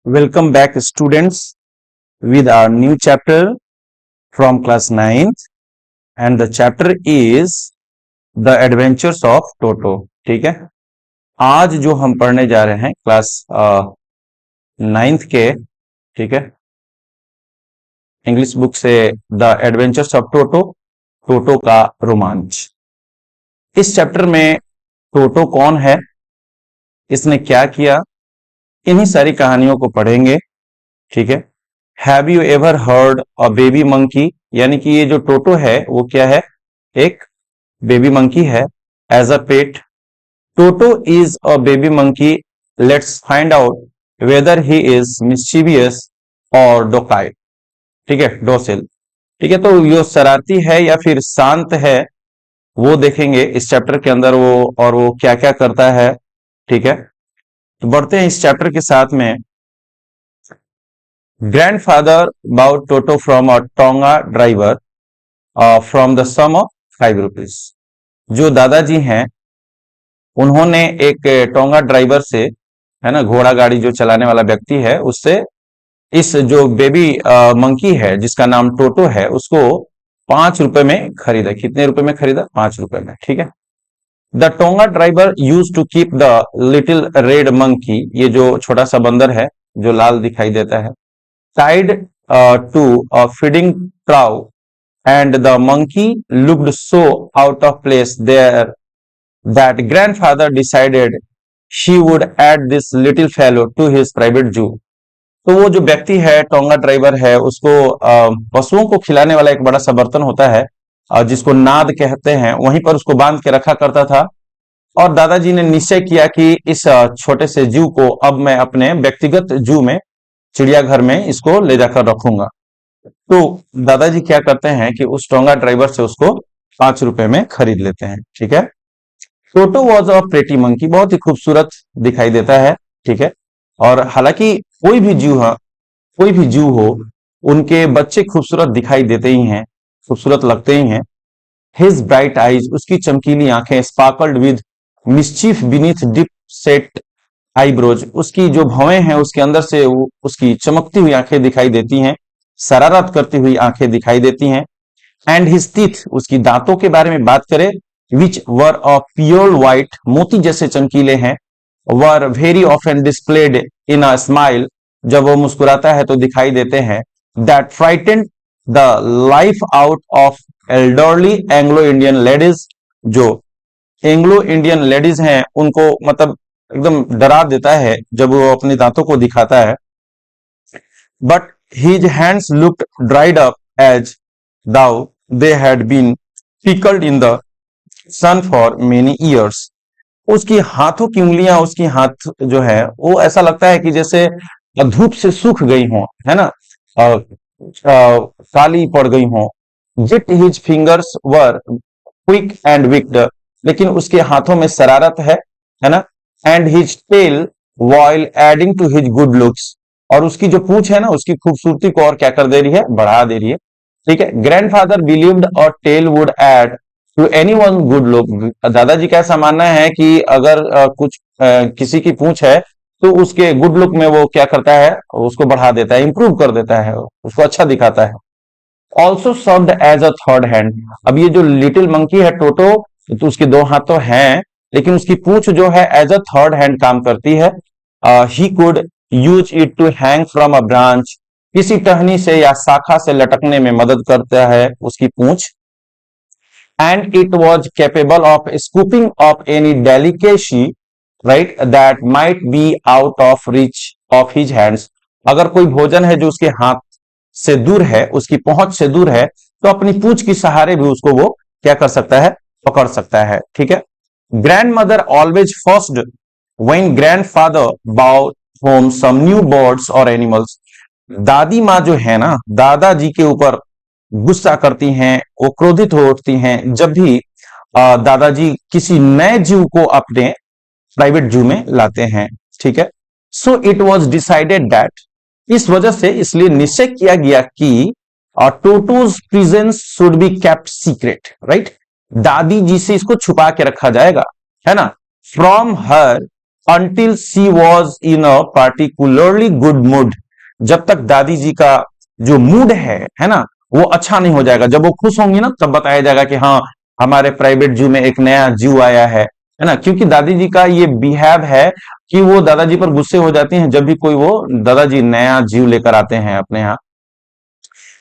Welcome back, students, with our new chapter from class 9th, and the chapter is The Adventures of Toto. ठीक है, आज जो हम पढ़ने जा रहे हैं क्लास 9th के, ठीक है, इंग्लिश बुक से द एडवेंचर्स ऑफ टोटो, टोटो का रोमांच। इस चैप्टर में टोटो कौन है, इसने क्या किया, इन्हीं सारी कहानियों को पढ़ेंगे। ठीक है, have you ever heard a baby monkey, यानी कि ये जो टोटो है वो क्या है, एक बेबी मंकी है। As a pet, Toto is a baby monkey, let's find out whether he is mischievous और डोकाइल। ठीक है, डोसिल। ठीक है, तो ये शरारती है या फिर शांत है, वो देखेंगे इस चैप्टर के अंदर, वो क्या क्या करता है। ठीक है, तो बढ़ते हैं इस चैप्टर के साथ में। Grandfather bought Toto from a Tonga driver from the sum of 5 rupees. जो दादाजी हैं उन्होंने एक टोंगा ड्राइवर से, है ना, घोड़ा गाड़ी जो चलाने वाला व्यक्ति है, उससे इस जो बेबी मंकी है जिसका नाम टोटो है उसको 5 रुपए में खरीदा। कितने रुपए में खरीदा? 5 रुपए में। ठीक है, the tonga driver use to keep the little red monkey, ये जो छोटा सा बंदर है जो लाल दिखाई देता है, tied to a feeding trough, and the monkey looked so out of place there that grandfather decided she would add this little fellow to his private zoo. तो वो जो व्यक्ति है, टोंगा ड्राइवर है, उसको पशुओं को खिलाने वाला एक बड़ा सा बर्तन होता है जिसको नाद कहते हैं, वहीं पर उसको बांध के रखा करता था। और दादाजी ने निश्चय किया कि इस छोटे से जू को अब मैं अपने व्यक्तिगत जू में, चिड़ियाघर में इसको ले जाकर रखूंगा। तो दादाजी क्या करते हैं कि उस टोंगा ड्राइवर से उसको 5 रुपए में खरीद लेते हैं। ठीक है, Toto was a pretty monkey, बहुत ही खूबसूरत दिखाई देता है। ठीक है, और हालांकि कोई भी जू हो, उनके बच्चे खूबसूरत दिखाई देते ही हैं, खूबसूरत लगते ही हैं। हिज ब्राइट आईज, उसकी चमकीली आंखें, sparkled with mischief beneath deep set eyebrows, उसकी जो भवें हैं उसके अंदर से उसकी चमकती हुई आंखें दिखाई देती हैं, शरारत करती हुई आंखें दिखाई देती हैं। एंड हिज टीथ, उसकी दांतों के बारे में बात करें, विच वर अ प्योर व्हाइट, मोती जैसे चमकीले हैं, were very often displayed in a smile, जब वो मुस्कुराता है तो दिखाई देते हैं, that frightened the life out of elderly Anglo Indian ladies, जो एंग्लो इंडियन लेडीज हैं उनको मतलब एकदम डरा देता है जब वो अपने दांतों को दिखाता है। But his hands looked dried up as though they had been pickled in the sun for many years, उसकी हाथों की उंगलियां, उसकी हाथ जो है वो ऐसा लगता है कि जैसे धूप से सूख गई हो, है ना, काली पड़ गई हो। Yet his fingers were quick and wicked, लेकिन उसके हाथों में शरारत है ना। And his tail while adding to his good looks, और उसकी जो पूंछ है ना, उसकी खूबसूरती को और क्या कर दे रही है, बढ़ा दे रही है। ठीक है, ग्रैंडफादर बिलीव्ड और tail would add to anyone good look, दादाजी का ऐसा मानना है कि अगर किसी की पूंछ है तो उसके गुड लुक में वो क्या करता है, उसको बढ़ा देता है, इंप्रूव कर देता है, उसको अच्छा दिखाता है। Also served as a third hand, अब ये जो लिटिल मंकी है टोटो, तो उसके 2 हाथ तो हैं, लेकिन उसकी पूंछ जो है एज अ थर्ड हैंड काम करती है। He could use it to hang from a branch, किसी टहनी से या शाखा से लटकने में मदद करता है उसकी पूंछ। And it was capable of scooping of any delicacy, right, that might be out of reach of his hands, अगर कोई भोजन है जो उसके हाथ से दूर है, उसकी पहुंच से दूर है, तो अपनी पूंछ के सहारे भी उसको वो क्या कर सकता है, पकड़ सकता है। ठीक है, grandmother always first when grandfather brought home some new birds और एनिमल्स, दादी माँ जो है ना, दादाजी के ऊपर गुस्सा करती हैं, वो क्रोधित हो उठती हैं जब भी दादाजी किसी नए जीव को अपने प्राइवेट जू में लाते हैं। ठीक है, so it was decided that, इस वजह से इसलिए निश्चय किया गया कि टोटोज presence should be kept secret, right, दादी जी से इसको छुपा के रखा जाएगा, है ना। From her until she was in a particularly good mood। जब तक दादी जी का जो मूड है ना, वो अच्छा नहीं हो जाएगा। जब वो खुश होंगी ना, तब बताया जाएगा कि हाँ, हमारे प्राइवेट जू में एक नया जू आया है ना। क्योंकि दादी जी का ये बिहेव है कि वो दादाजी पर गुस्से हो जाती हैं जब भी कोई वो दादाजी नया जीव लेकर आते हैं अपने यहाँ।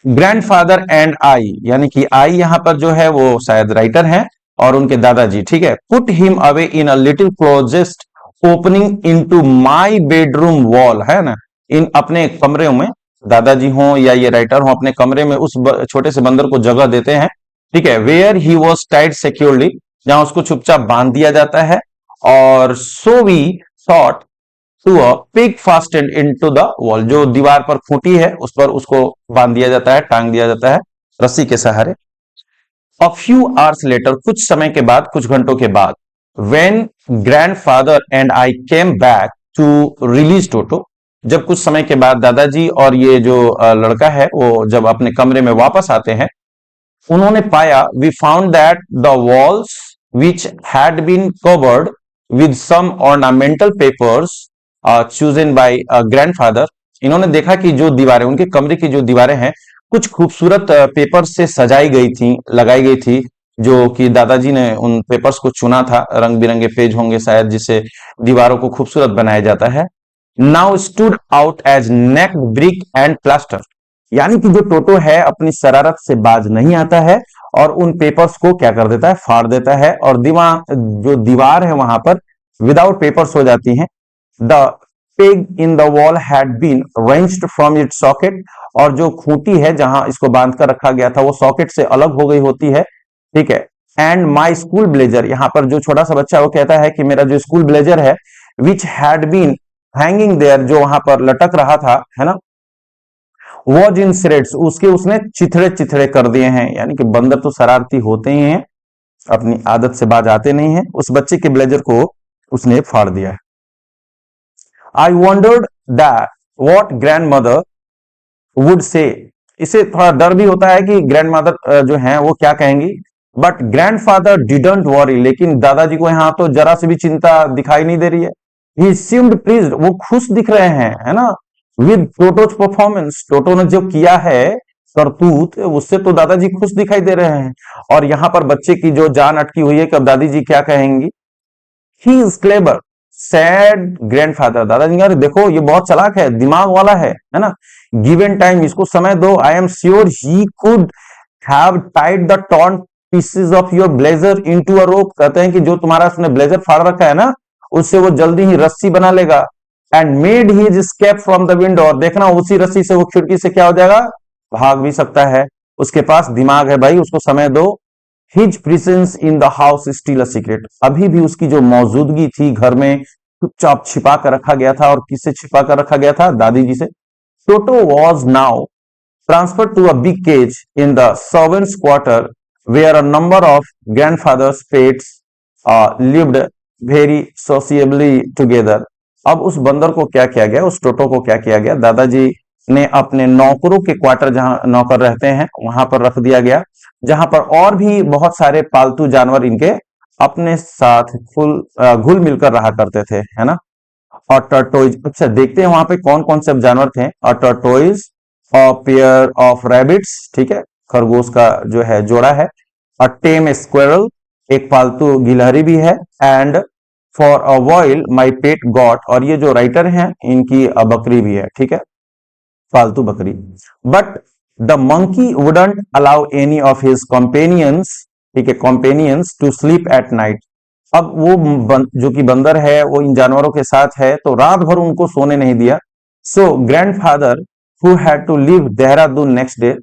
ग्रैंडफादर एंड आई, यानी कि आई यहाँ पर जो है वो शायद राइटर हैं, और उनके दादाजी, ठीक है। Put him away in a little closest opening into my bedroom wall, है ना। इन अपने कमरे में, दादाजी हों या ये राइटर हो, अपने कमरे में उस छोटे से बंदर को जगह देते हैं, ठीक है। Where he was tied securely, जहां उसको चुपचाप बांध दिया जाता है। और so we thought to a peg fastened into the wall, जो दीवार पर खूंटी है उस पर उसको बांध दिया जाता है, टांग दिया जाता है रस्सी के सहारे। अ फ्यू आवर्स लेटर, कुछ समय के बाद, कुछ घंटों के बाद, when grandfather and I came back to release Toto, जब कुछ समय के बाद दादाजी और ये जो लड़का है वो जब अपने कमरे में वापस आते हैं, उन्होंने पाया, we found that the walls which had been covered with some ornamental papers chosen by grandfather. इन्होंने देखा कि जो दीवारें, उनके कमरे की जो दीवारें हैं, कुछ खूबसूरत पेपर से सजाई गई थी, लगाई गई थी, जो कि दादाजी ने उन पेपर्स को चुना था। रंग बिरंगे पेज होंगे शायद, जिससे दीवारों को खूबसूरत बनाया जाता है। Now stood out as neck brick and plaster, यानी कि जो टोटो है अपनी शरारत से बाज नहीं आता है और उन पेपर्स को क्या कर देता है, फाड़ देता है, और जो दीवार है वहां पर विदाउट पेपर्स हो जाती हैं। The peg in the wall had been wrenched from its socket, और जो खूंटी है जहां इसको बांध कर रखा गया था वो सॉकेट से अलग हो गई होती है, ठीक है। एंड माई स्कूल ब्लेजर, यहां पर जो छोटा सा बच्चा वो कहता है कि मेरा जो स्कूल ब्लेजर है, which had been hanging there, जो वहां पर लटक रहा था, है ना, वॉज इन श्रेड्स, उसके उसने चिथड़े चिथड़े कर दिए हैं। यानी कि बंदर तो शरारती होते ही हैं, अपनी आदत से बाज आते नहीं हैं। उस बच्चे के ब्लेजर को उसने फाड़ दिया है। आई wandered that what grand mother would say, इसे थोड़ा डर भी होता है कि ग्रैंड मदर जो है वो क्या कहेंगी। बट ग्रैंडफादर डिडंट वरी, लेकिन दादाजी को यहाँ तो जरा सी भी चिंता दिखाई नहीं दे रही है। ही सीम्ड प्लीज्ड, वो खुश दिख रहे हैं, है ना, विद टोटोज परफॉर्मेंस, टोटो ने जो किया है करतूत, उससे तो दादाजी खुश दिखाई दे रहे हैं। और यहाँ पर बच्चे की जो जान अटकी हुई है कि अब दादी जी क्या कहेंगी। He is clever sad grandfather, दादाजी कह रहे देखो ये बहुत चालाक है, दिमाग वाला है ना। गिवन टाइम, इसको समय दो। I am sure he could have tied the torn pieces of your blazer into a rope, कहते हैं कि जो तुम्हारा उसने ब्लेजर फाड़ रखा है ना, उससे वो जल्दी ही रस्सी बना लेगा। And made his escape from the window, और देखना उसी रस्सी से वो खिड़की से क्या हो जाएगा, भाग भी सकता है। उसके पास दिमाग है भाई, उसको समय दो। His presence in the house still a secret, अभी भी उसकी जो मौजूदगी थी घर में चुपचाप छिपा कर रखा गया था। और किससे छिपा कर रखा गया था, दादी जी से। Toto was now transferred to a big cage in the servants' quarter where a number of grandfather's pets lived very sociably together। अब उस बंदर को क्या किया गया, उस टोटो को क्या किया गया, दादाजी ने अपने नौकरों के क्वार्टर, जहां नौकर रहते हैं, वहां पर रख दिया गया, जहां पर और भी बहुत सारे पालतू जानवर इनके अपने साथ घुल मिलकर रहा करते थे, है ना। और टर्टोइज, अच्छा देखते हैं वहां पे कौन कौन से जानवर थे। और टर्टोइज, और पेयर ऑफ रैबिट्स, ठीक है, खरगोश का जो है जोड़ा है। और टेम स्क्वेरल, एक पालतू गिलहरी भी है। And for a while my pet got, और ये जो राइटर हैं इनकी बकरी भी है, ठीक है, पालतू बकरी। But the monkey wouldn't allow any of his companions, ठीक है, companions to sleep at night. अब वो जो कि बंदर है वो इन जानवरों के साथ है, तो रात भर उनको सोने नहीं दिया। So grandfather who had to leave Dehradun next day,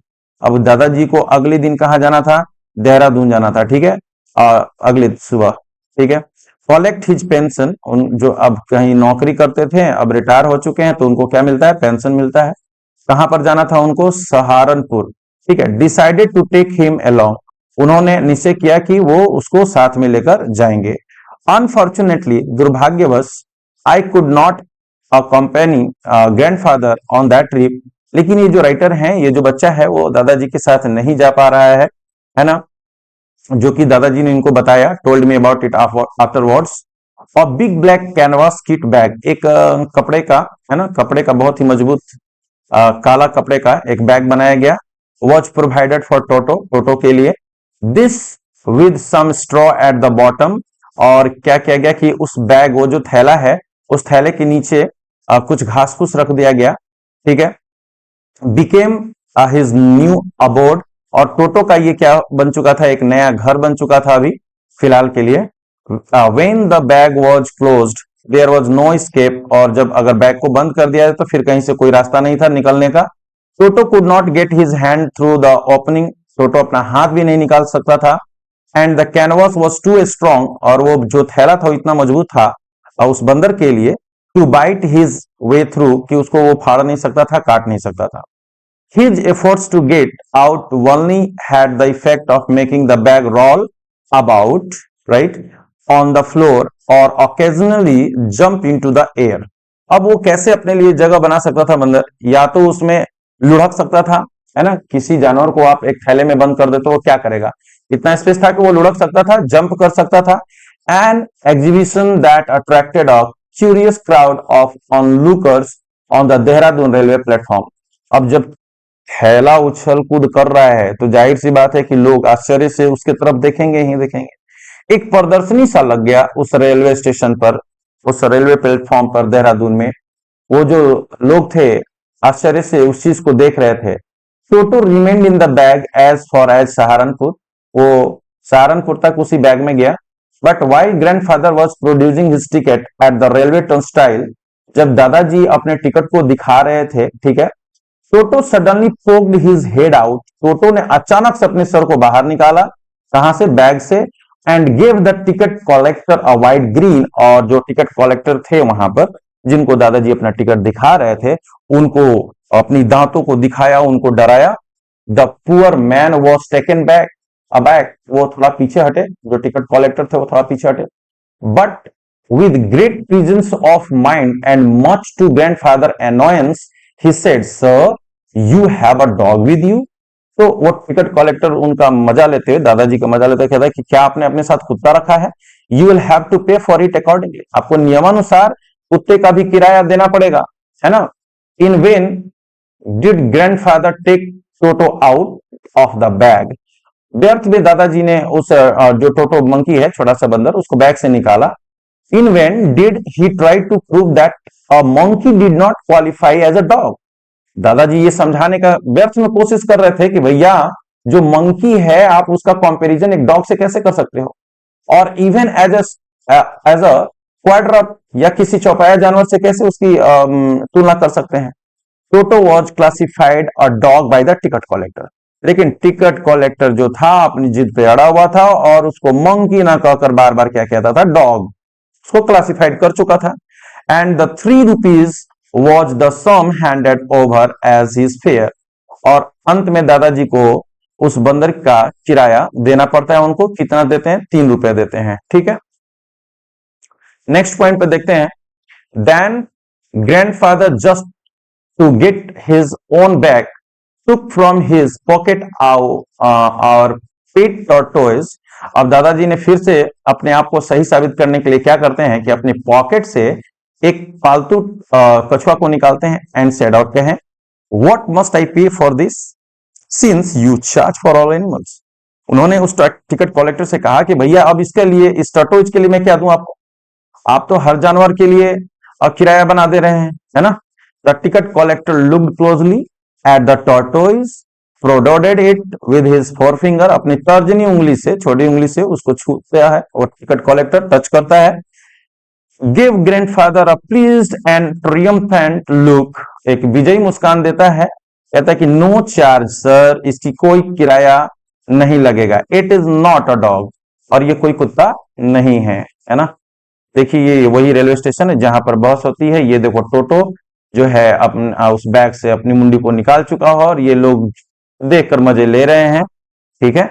अब दादाजी को अगले दिन कहाँ जाना था, देहरादून जाना था, ठीक है, अगले सुबह, ठीक है। कलेक्ट हिज पेंशन, उन जो अब कहीं नौकरी करते थे अब रिटायर हो चुके हैं, तो उनको क्या मिलता है, पेंशन मिलता है। कहां पर जाना था उनको, सहारनपुर, ठीक है। Decided to take him along, उन्होंने निश्चय किया कि वो उसको साथ में लेकर जाएंगे। अनफॉर्चुनेटली, दुर्भाग्यवश, I could not accompany grandfather on that trip, लेकिन ये जो राइटर हैं, ये जो बच्चा है वो दादाजी के साथ नहीं जा पा रहा है ना, जो कि दादाजी ने इनको बताया, told me about it afterwards. और big black canvas kit bag, एक कपड़े का, है ना, कपड़े का बहुत ही मजबूत काला कपड़े का एक बैग बनाया गया, was provided for Toto, Toto के लिए। This with some straw at the bottom, और क्या किया गया कि उस बैग, वो जो थैला है, उस थैले के नीचे कुछ घास फूस रख दिया गया, ठीक है। बिकेम हिज न्यू अबोर्ड, और टोटो का ये क्या बन चुका था, एक नया घर बन चुका था अभी फिलहाल के लिए। When the bag was closed there was no escape, और जब अगर बैग को बंद कर दिया जाए तो फिर कहीं से कोई रास्ता नहीं था निकलने का। Toto could not get his hand through the opening, Toto अपना हाथ भी नहीं निकाल सकता था। And the canvas was too strong, और वो जो थैला था वो इतना मजबूत था उस बंदर के लिए, to bite his way through, कि उसको वो फाड़ नहीं सकता था, काट नहीं सकता था। His efforts to get out only had the effect of making the bag roll about, right, on the floor or occasionally jump into the air. अब वो कैसे अपने लिए जगह बना सकता था बंदर, या तो उसमें लुढ़क सकता था, है ना, किसी जानवर को आप एक थैले में बंद कर दे तो वो क्या करेगा, इतना स्पेस था कि वो लुढ़क सकता था, जंप कर सकता था। An exhibition that attracted a curious crowd of onlookers on the Dehradun railway platform. अब जब थैला उछल कूद कर रहा है तो जाहिर सी बात है कि लोग आश्चर्य से उसके तरफ देखेंगे ही देखेंगे। एक प्रदर्शनी सा लग गया उस रेलवे स्टेशन पर, उस रेलवे प्लेटफॉर्म पर देहरादून में। वो जो लोग थे आश्चर्य से उस चीज को देख रहे थे। Toto remained in the bag as far as Saharanpur, वो सहारनपुर तक उसी बैग में गया। But while grandfather was producing his ticket at the railway turnstile, जब दादाजी अपने टिकट को दिखा रहे थे, ठीक है, Toto suddenly poked his head out, Toto ने अचानक से अपने सर को बाहर निकाला, कहां से, बैग से। And gave the ticket collector a white green, और जो टिकट कलेक्टर थे वहां पर, जिनको दादाजी अपना टिकट दिखा रहे थे, उनको अपनी दांतों को दिखाया, उनको डराया। The poor man was taken back aback, वो थोड़ा पीछे हटे, जो टिकट कलेक्टर थे वो थोड़ा पीछे हटे। But with great presence of mind and much to grandfather annoyance, he said, sir, you have a dog with you. तो वो टिकट कलेक्टर उनका मजा लेते हुए, दादाजी का मजा लेते हुए कहता है कि क्या आपने अपने साथ कुत्ता रखा है? You will have to pay for it accordingly. आपको नियमानुसार कुत्ते का भी किराया देना पड़ेगा, है ना। In vain did grandfather take Toto out of the bag. व्यर्थ में दादाजी ने उस जो टोटो मंकी है, छोटा सा बंदर, उसको बैग से निकाला। In vain did he try to prove that a monkey did not qualify as a dog. दादाजी ये समझाने का व्यर्थ में कोशिश कर रहे थे कि भैया जो मंकी है आप उसका कंपैरिजन एक डॉग से कैसे कर सकते हो, और इवन एज अ क्वाड्रप या किसी चौपाया जानवर से कैसे उसकी तुलना कर सकते हैं। Toto was classified a dog by the ticket collector, लेकिन टिकट कलेक्टर जो था अपनी जिद पे अड़ा हुआ था और उसको मंकी ना कहकर बार बार क्या कहता था, डॉग, उसको क्लासिफाइड कर चुका था। And the 3 rupees was the sum handed over as his fare, और अंत में दादाजी को उस बंदर का किराया देना पड़ता है। उनको कितना देते हैं, 3 रुपए देते हैं, ठीक है। नेक्स्ट पॉइंट पे देखते हैं। Then grandfather just to get his own bag took from his pocket our pet tortoise. अब दादाजी ने फिर से अपने आप को सही साबित करने के लिए क्या करते हैं कि अपने पॉकेट से एक पालतू कछुआ को निकालते हैं एंड सेड आउट कहें, व्हाट मस्ट आई पे for this since you charge for all animals. उन्होंने उस टिकट कलेक्टर से कहा कि भैया अब इसके लिए, इस टर्टोइज के लिए मैं क्या दूं आपको, आप तो हर जानवर के लिए किराया बना दे रहे हैं, है ना। The ticket collector looked closely at the tortoise, prodded it with his forefinger, अपनी तर्जनी उंगली से, छोटी उंगली से उसको छूता है और टिकट कलेक्टर टच करता है। Give grandfather a pleased and triumphant look, एक विजयी मुस्कान देता है, कहता है कि नो चार्ज सर, इसकी कोई किराया नहीं लगेगा, it is not a dog, और ये कोई कुत्ता नहीं है ना। देखिए ये वही रेलवे स्टेशन है जहां पर बहस होती है। ये देखो टोटो जो है अपना उस बैग से अपनी मुंडी को निकाल चुका है और ये लोग देखकर मजे ले रहे हैं, ठीक है।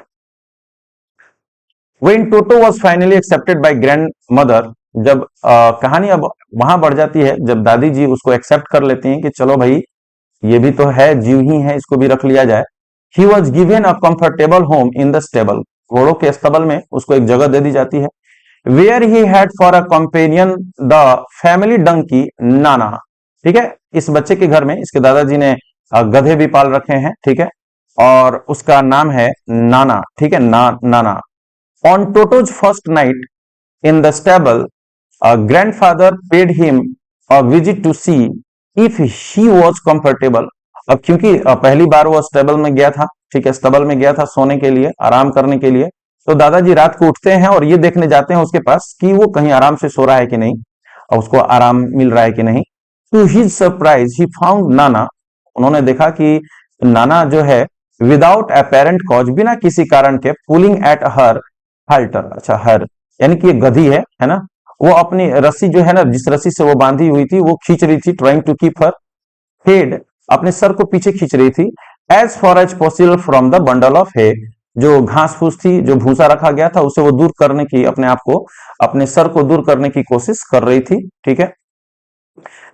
When Toto was finally accepted by grandmother, जब कहानी अब वहां बढ़ जाती है जब दादी जी उसको एक्सेप्ट कर लेती हैं कि चलो भाई ये भी तो है, जीव ही है, इसको भी रख लिया जाए। He was given a comfortable home in the stable, घोड़ों के स्तबल में उसको एक जगह दे दी जाती है। Where he had for a companion the family donkey Nana. ठीक है, इस बच्चे के घर में इसके दादाजी ने गधे भी पाल रखे हैं। ठीक है, और उसका नाम है नाना। ठीक है, Nana. On Toto's first night in the stable, grandfather paid him a visit to see if he was comfortable. अब क्योंकि पहली बार वो स्टेबल में गया था, ठीक है, स्टेबल में गया था सोने के लिए, आराम करने के लिए, तो दादाजी रात को उठते हैं और ये देखने जाते हैं उसके पास कि वो कहीं आराम से सो रहा है कि नहीं और उसको आराम मिल रहा है कि नहीं। To his surprise he found Nana. उन्होंने देखा कि नाना जो है विदाउट अपेरेंट कॉज, बिना किसी कारण के, पुलिंग एट हर हाल्टर। अच्छा, हर यानी कि ये गधी है ना, वो अपनी रस्सी जो है ना, जिस रस्सी से वो बांधी हुई थी, वो खींच रही थी, trying to keep her head, अपने सर को पीछे खींच रही थी, as far as possible from the bundle of hay. जो घास फूस थी, जो भूसा रखा गया था, उसे वो दूर करने की, अपने आप को, अपने सर को दूर करने की कोशिश कर रही थी। ठीक है,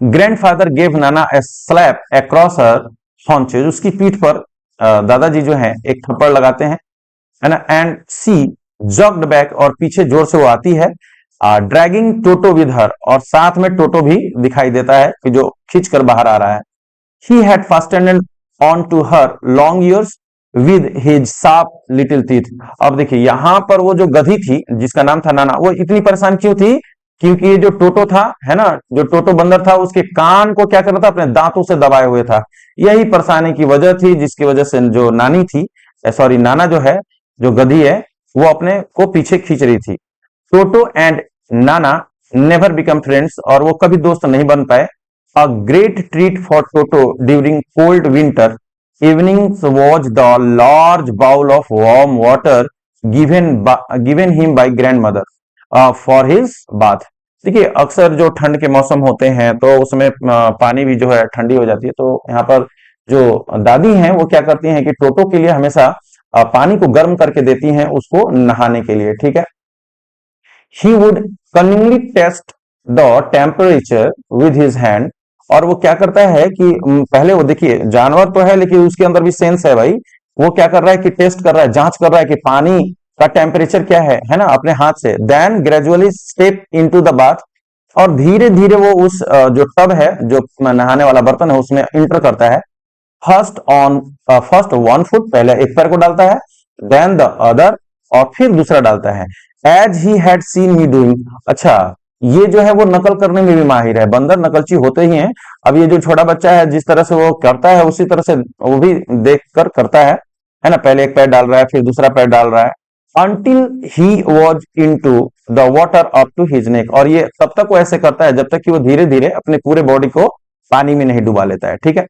ग्रैंडफादर गेव नाना ए स्लैप अक्रॉस हर हॉन्चेज। उसकी पीठ पर दादाजी जो है एक थप्पड़ लगाते हैं, है ना, एंड सी जॉग्ड बैक, और पीछे जोर से वो आती है, ड्रैगिंग टोटो विद हर, और साथ में टोटो भी दिखाई देता है कि जो खींच कर बाहर आ रहा है। He had fastened on to her long ears with his sharp little teeth। अब देखिए यहां पर वो जो गधी थी जिसका नाम था नाना, वो इतनी परेशान क्यों थी? क्योंकि ये जो टोटो था, है ना, जो टोटो बंदर था, उसके कान को क्या कर रहा था, अपने दांतों से दबाए हुए था। यही परेशानी की वजह थी, जिसकी वजह से जो नानी थी, सॉरी नाना जो है, जो गधी है, वो अपने को पीछे खींच रही थी। टोटो and Nana never become friends, और वो कभी दोस्त नहीं बन पाए। A great treat for Toto during cold winter evenings was the large bowl of warm water given him by grandmother for his bath। देखिए अक्सर जो ठंड के मौसम होते हैं तो उसमें पानी भी जो है ठंडी हो जाती है, तो यहाँ पर जो दादी हैं वो क्या करती हैं कि टोटो के लिए हमेशा पानी को गर्म करके देती हैं उसको नहाने के लिए। ठीक है, he would cunningly test the temperature with his hand। और वो क्या करता है कि पहले वो, देखिए जानवर तो है लेकिन उसके अंदर भी सेंस है भाई, वो क्या कर रहा है कि टेस्ट कर रहा है, जांच कर रहा है कि पानी का टेम्परेचर क्या है ना, अपने हाथ से। Then gradually step into the bath, और धीरे धीरे वो उस जो टब है, जो नहाने वाला बर्तन है, उसमें इंटर करता है। फर्स्ट 1 फुट, पहले एक पैर को डालता है, देन द अदर, और फिर दूसरा डालता है। As he had seen me doing. अच्छा, ये जो है वो नकल करने में भी माहिर है, बंदर नकलची होते ही हैं। अब ये जो छोटा बच्चा है जिस तरह से वो करता है उसी तरह से वो भी देख कर करता है ना, पहले एक पैर डाल रहा है, फिर दूसरा पैर डाल रहा है, until he was into the water up to his neck। और ये तब तक वो ऐसे करता है जब तक कि वो धीरे धीरे अपने पूरे बॉडी को पानी में नहीं डुबा लेता है। ठीक है,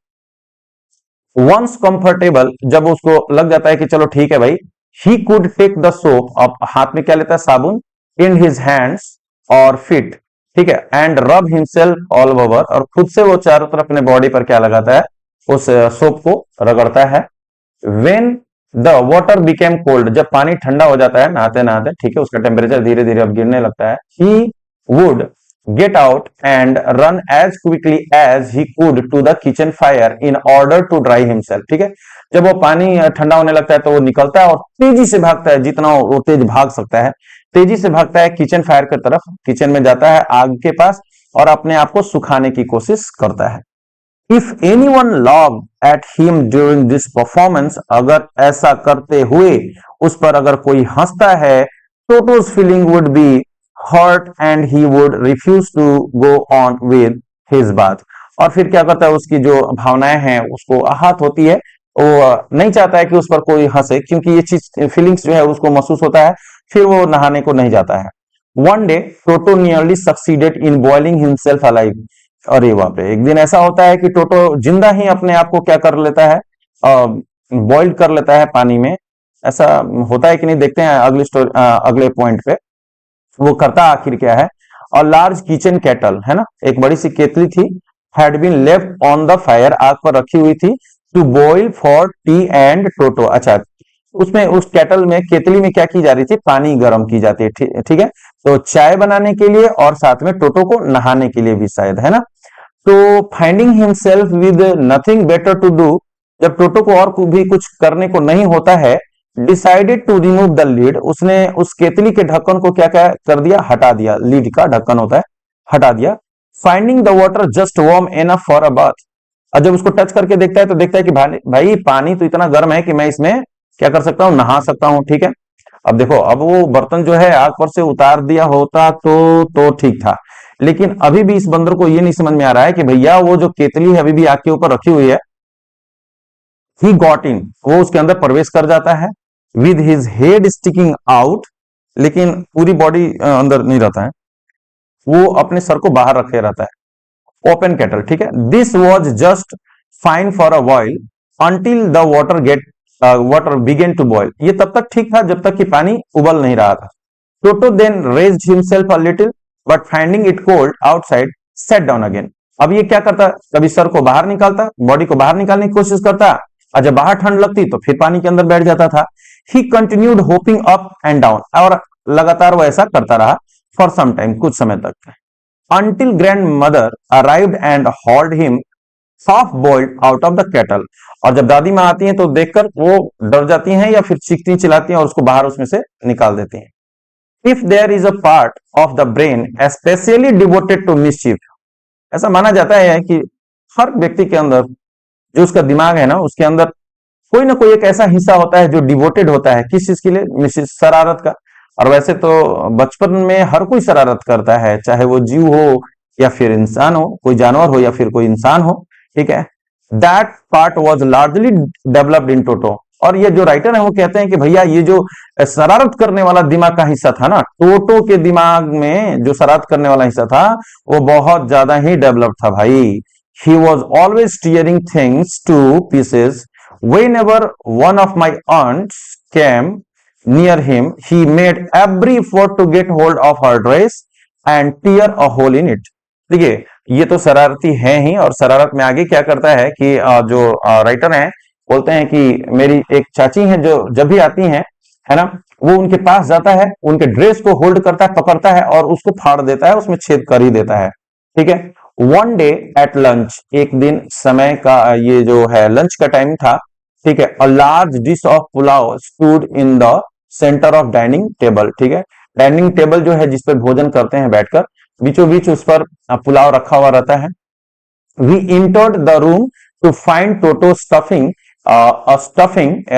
वंस कंफर्टेबल, जब उसको लग जाता है कि चलो ठीक है भाई, he could take the soap, अब हाथ में क्या लेता है, साबुन, इन हिज हैंड्स और फिट। ठीक है, एंड रब हिमसेल्फ ऑल ओवर, और खुद से वो चारों तरफ अपने बॉडी पर क्या लगाता है, उस सोप को रगड़ता है। When the water became cold, जब पानी ठंडा हो जाता है नहाते नहाते, ठीक है, उसका टेम्परेचर धीरे धीरे अब गिरने लगता है, he would get out and run as quickly as he could to the kitchen fire in order to dry himself. ठीक है, जब वो पानी ठंडा होने लगता है तो वो निकलता है और तेजी से भागता है, जितना वो तेज भाग सकता है, तेजी से भागता है किचन फायर की तरफ, किचन में जाता है आग के पास, और अपने आप को सुखाने की कोशिश करता है। If any one log at him during this performance, अगर ऐसा करते हुए उस पर अगर कोई हंसता है, Toto's feeling would be hurt and he would refuse to go on with his bath. और फिर क्या करता है, उसकी जो भावनाएं हैं उसको आहत होती है, वो नहीं चाहता है कि उस पर कोई हंसे, क्योंकि ये चीज फीलिंग्स जो है उसको महसूस होता है, फिर वो नहाने को नहीं जाता है। One day toto nearly succeeded in boiling himself alive. अरे बाप रे, एक दिन ऐसा होता है कि टोटो जिंदा ही अपने आप को क्या कर लेता है, बॉइल्ड कर लेता है पानी में। ऐसा होता है कि नहीं, देखते हैं अगली स्टोरी, अगले पॉइंट पे वो करता आखिर क्या है। और लार्ज किचन केटल, है ना, एक बड़ी सी केतली थी, had been left on the fire, आग पर रखी हुई थी, to boil for tea and Toto. अच्छा, उसमें उस केटल में, केतली में क्या की जा रही थी, पानी गर्म की जाती है। ठीक है, तो चाय बनाने के लिए और साथ में टोटो को नहाने के लिए भी शायद, है ना। तो finding himself with nothing better to do, जब टोटो को और भी कुछ करने को नहीं होता है, decided to remove the lid, उसने उस केतली के ढक्कन को क्या क्या कर दिया, हटा दिया, लीड का ढक्कन होता है, हटा दिया। Finding the water just warm enough for a bath, और जब उसको टच करके देखता है तो देखता है कि भाई पानी तो इतना गर्म है कि मैं इसमें क्या कर सकता हूँ, नहा सकता हूँ, ठीक है। अब देखो, अब वो बर्तन जो है आग पर से उतार दिया होता तो ठीक था, लेकिन अभी भी इस बंदर को ये नहीं समझ में आ रहा है कि भैया वो जो केतली है अभी भी आग के ऊपर रखी हुई है। ही गॉट इन, वो उसके अंदर प्रवेश कर जाता है, with his head sticking out, लेकिन पूरी बॉडी अंदर नहीं रहता है, वो अपने सर को बाहर रखे रहता है, ओपन केटल, ठीक है। This was just fine for a boil until the water began to boil, ये तब तक ठीक था जब तक कि पानी उबल नहीं रहा था। Toto then raised himself a little but finding it cold outside sat down again. अब ये क्या करता, कभी सर को बाहर निकालता, बॉडी को बाहर निकालने की कोशिश करता, और जब बाहर ठंड लगती तो फिर पानी के अंदर बैठ जाता था। ही continued hopping up and down, और लगातार वो ऐसा करता रहा फॉर सम टाइम, कुछ समय तक, until grandmother arrived and hauled him half boiled out of the kettle। और जब दादी माँ आती हैं तो देखकर वो डर जाती हैं या फिर चीखती चिल्लाती हैं और उसको बाहर उसमें से निकाल देती हैं। If there is a part of the brain especially devoted to mischief, ऐसा माना जाता है कि हर व्यक्ति के अंदर जो उसका दिमाग है ना, उसके अंदर कोई ना कोई एक ऐसा हिस्सा होता है जो डिवोटेड होता है किस चीज के लिए, मिसिस शरारत का। और वैसे तो बचपन में हर कोई शरारत करता है, चाहे वो जीव हो या फिर इंसान हो, कोई जानवर हो या फिर कोई इंसान हो, ठीक है। That part was largely developed in Toto, और ये जो राइटर है वो कहते हैं कि भैया ये जो शरारत करने वाला दिमाग का हिस्सा था ना, टोटो के दिमाग में जो शरारत करने वाला हिस्सा था वो बहुत ज्यादा ही डेवलप था भाई। He was always tearing things two pieces whenever one of my aunts came near him, he made every effort to get hold of her dress and tear a hole in it। देखिए, ये तो शरारती है ही, और शरारत में आगे क्या करता है कि जो राइटर हैं बोलते हैं कि मेरी एक चाची है जो जब भी आती हैं, है ना, वो उनके पास जाता है, उनके ड्रेस को होल्ड करता है, पकड़ता है और उसको फाड़ देता है, उसमें छेद कर ही देता है, ठीक है। वन डे एट लंच, एक दिन समय का ये जो है लंच का टाइम था, ठीक है। A large dish of pulao stood in the centre of dining table, ठीक है। डाइनिंग टेबल जो है जिस पर भोजन करते हैं बैठकर, बीचों बीच उस पर पुलाव रखा हुआ रहता है। We entered the room to find Toto stuffing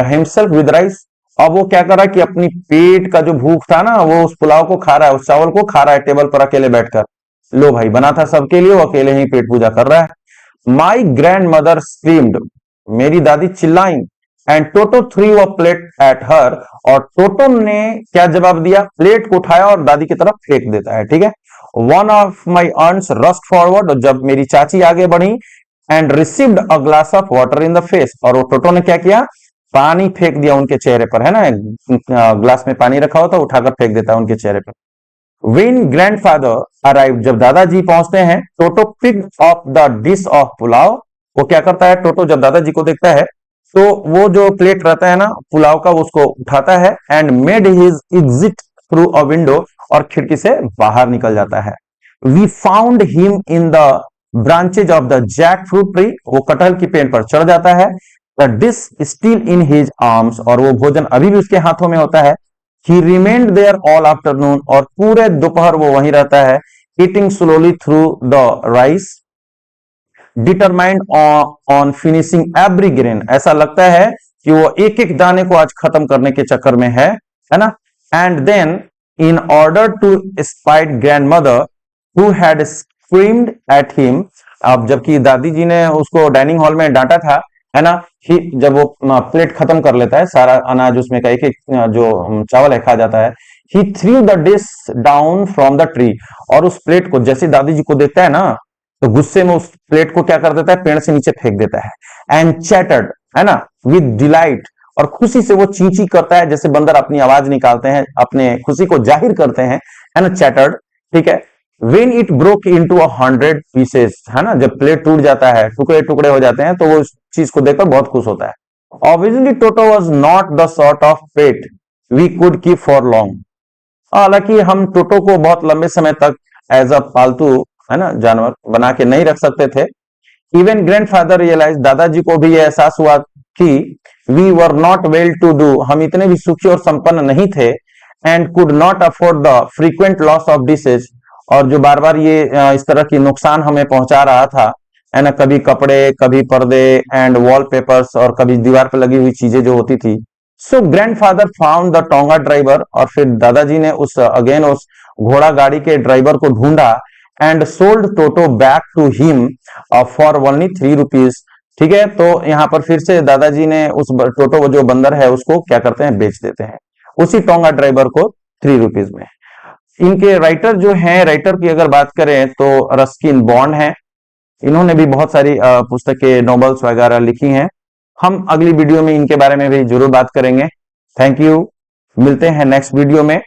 himself with rice. अब वो क्या कर रहा है कि अपनी पेट का जो भूख था ना, वो उस पुलाव को खा रहा है, उस चावल को खा रहा है टेबल पर अकेले बैठकर। लो भाई, बना था सबके लिए, वो अकेले ही पेट पूजा कर रहा है। माई ग्रैंड मदर स्क्रीम्ड, मेरी दादी चिल्लाई, and Toto three a plate at her, और टोटो ने क्या जवाब दिया, प्लेट को उठाया और दादी की तरफ फेंक देता है, ठीक है। One of my aunts rushed forward, और जब मेरी चाची आगे बढ़ी, and received a glass of water in the face, और वो टोटो ने क्या किया, पानी फेंक दिया उनके चेहरे पर, है ना, ग्लास में पानी रखा होता उठाकर फेंक देता है उनके चेहरे पर। When grandfather arrived, जब दादाजी पहुंचते हैं, टोटो picked up the dish of pulao, वो क्या करता है, टोटो जब दादाजी को देखता है तो वो जो प्लेट रहता है ना पुलाव का, वो उसको उठाता है, and made his exit through a window, और खिड़की से बाहर निकल जाता है। We found him in the branches of the jackfruit tree, वो कटहल की पेड़ पर चढ़ जाता है। The dish still in his arms, और वो भोजन अभी भी उसके हाथों में होता है। He remained there all afternoon, और पूरे दोपहर वो वहीं रहता है, eating slowly through the rice, determined on finishing every grain। ऐसा लगता है कि वो एक एक दाने को आज खत्म करने के चक्कर में है ना। And then in order to spite grandmother who had screamed at him, अब जबकि दादी जी ने उसको डाइनिंग हॉल में डांटा था, है ना, जब वो प्लेट खत्म कर लेता है, सारा अनाज उसमें का एक एक जो चावल है खा जाता है, he threw the dish down from the tree, और उस प्लेट को जैसे दादी जी को देखता है ना तो गुस्से में उस प्लेट को क्या कर देता है, पेड़ से नीचे फेंक देता है। एंड चैटर्ड, है ना, विद डिलाइट, और खुशी से वो चींची करता है, जैसे बंदर अपनी आवाज निकालते हैं, अपने खुशी को जाहिर करते हैं, है ना, चैटर्ड, ठीक है। When it broke into 100 pieces, है ना, जब प्लेट टूट जाता है, टुकड़े टुकड़े हो जाते हैं, तो वो इस चीज को देखकर बहुत खुश होता है। Obviously, Toto was not the sort of pet we could keep for long। हालांकि हम टोटो को बहुत लंबे समय तक एज अ पालतू, है ना, जानवर बना के नहीं रख सकते थे। इवन ग्रैंडफादर रियलाइज, दादाजी को भी यह एहसास हुआ कि we were not well to do, हम इतने भी सुखी और संपन्न नहीं थे, and could not afford the frequent loss of dishes, और जो बार बार ये इस तरह की नुकसान हमें पहुंचा रहा था, है ना, कभी कपड़े, कभी पर्दे एंड वॉलपेपर्स, और कभी दीवार पर लगी हुई चीजें जो होती थी। So grandfather found the tonga driver, और फिर दादाजी ने उस घोड़ा गाड़ी के ड्राइवर को ढूंढा, and sold Toto back to him for only 3 rupees. ठीक है, तो यहाँ पर फिर से दादाजी ने उस टोटो जो बंदर है उसको क्या करते हैं, बेच देते हैं उसी टोंगा ड्राइवर को 3 रुपीज में। इनके राइटर जो हैं, राइटर की अगर बात करें तो रस्किन बॉन्ड हैं, इन्होंने भी बहुत सारी पुस्तकें, नॉवेल्स वगैरह लिखी हैं। हम अगली वीडियो में इनके बारे में भी जरूर बात करेंगे। थैंक यू, मिलते हैं नेक्स्ट वीडियो में।